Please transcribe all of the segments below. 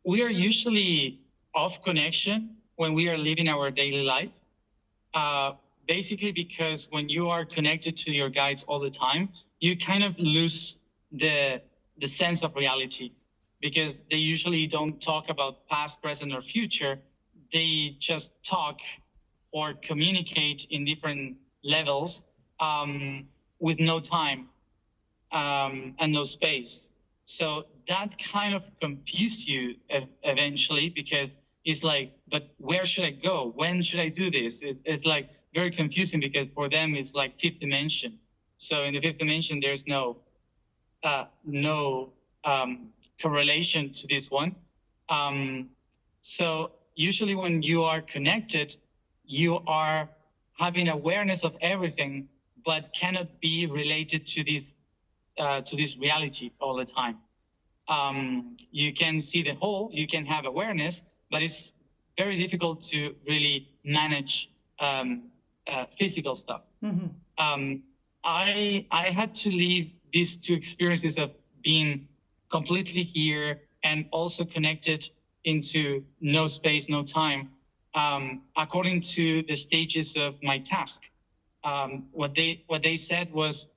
we are usually off connection when we are living our daily life. Basically because when you are connected to your guides all the time, you kind of lose the sense of reality, because they usually don't talk about past, present, or future. They just talk or communicate in different levels, with no time, and no space. So that kind of confuses you eventually, because it's like, but where should I go? When should I do this? It's like very confusing, because for them it's like fifth dimension. So in the fifth dimension, there's no correlation to this one. So usually when you are connected, you are having awareness of everything, but cannot be related to this reality all the time. You can see the whole, you can have awareness, but it's very difficult to really manage physical stuff. Mm-hmm. I had to leave these two experiences of being completely here and also connected into no space, no time, according to the stages of my task. What they said was,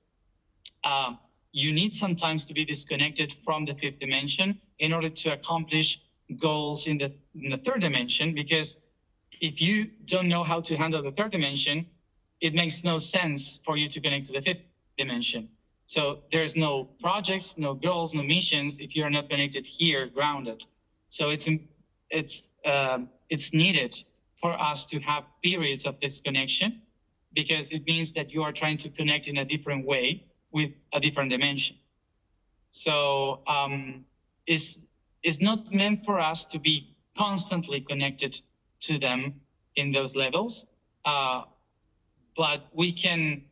you need sometimes to be disconnected from the fifth dimension in order to accomplish goals in the third dimension, because if you don't know how to handle the third dimension, it makes no sense for you to connect to the fifth dimension. So there's no projects, no goals, no missions if you're not connected here, grounded. So it's needed for us to have periods of disconnection, because it means that you are trying to connect in a different way with a different dimension. So it's not meant for us to be constantly connected to them in those levels, but we can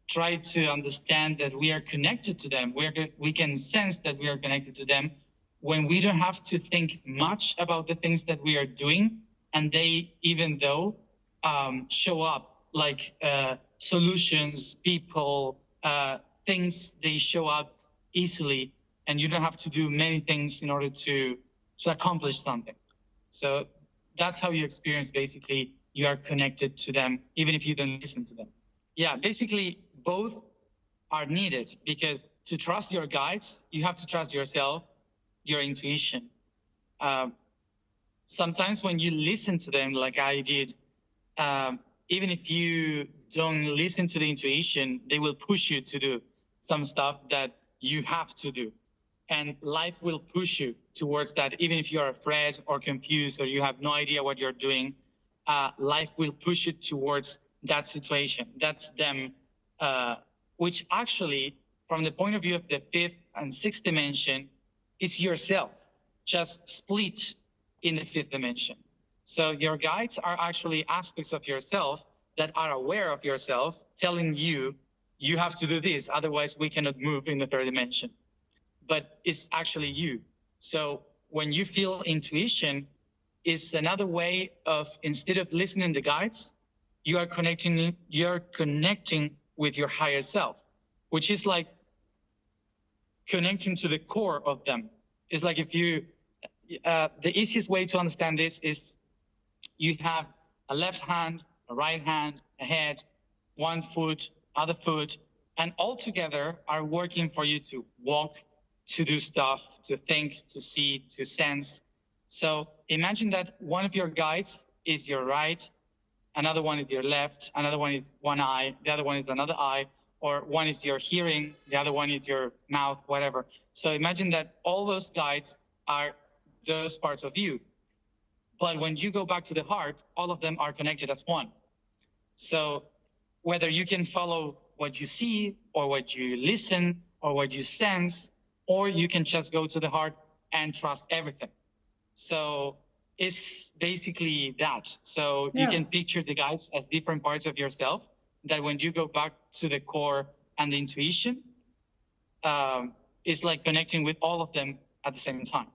try to understand that we are connected to them. We can sense that we are connected to them when we don't have to think much about the things that we are doing, and they, even though, show up like solutions, people, things, they show up easily, and you don't have to do many things in order to accomplish something. So that's how you experience, basically, you are connected to them, even if you don't listen to them. Yeah, basically, both are needed, because to trust your guides, you have to trust yourself, your intuition. Sometimes when you listen to them, like I did, even if you don't listen to the intuition, they will push you to do some stuff that you have to do. And life will push you towards that. Even if you're afraid or confused or you have no idea what you're doing, life will push you towards that situation. That's them, which actually, from the point of view of the fifth and sixth dimension, is yourself, just split in the fifth dimension. So your guides are actually aspects of yourself that are aware of yourself, telling you, you have to do this, otherwise we cannot move in the third dimension. But it's actually you. So when you feel intuition, it's another way of, instead of listening to guides, you are connecting with your higher self, which is like connecting to the core of them. It's like if you, the easiest way to understand this is you have a left hand, a right hand, a head, one foot, other foot, and all together are working for you to walk, to do stuff, to think, to see, to sense. So imagine that one of your guides is your right, another one is your left, another one is one eye, the other one is another eye, or one is your hearing, the other one is your mouth, whatever. So imagine that all those guides are those parts of you. But when you go back to the heart, all of them are connected as one. So whether you can follow what you see or what you listen or what you sense, or you can just go to the heart and trust everything. So it's basically that. So you can picture the guides as different parts of yourself, that when you go back to the core and the intuition, it's like connecting with all of them at the same time.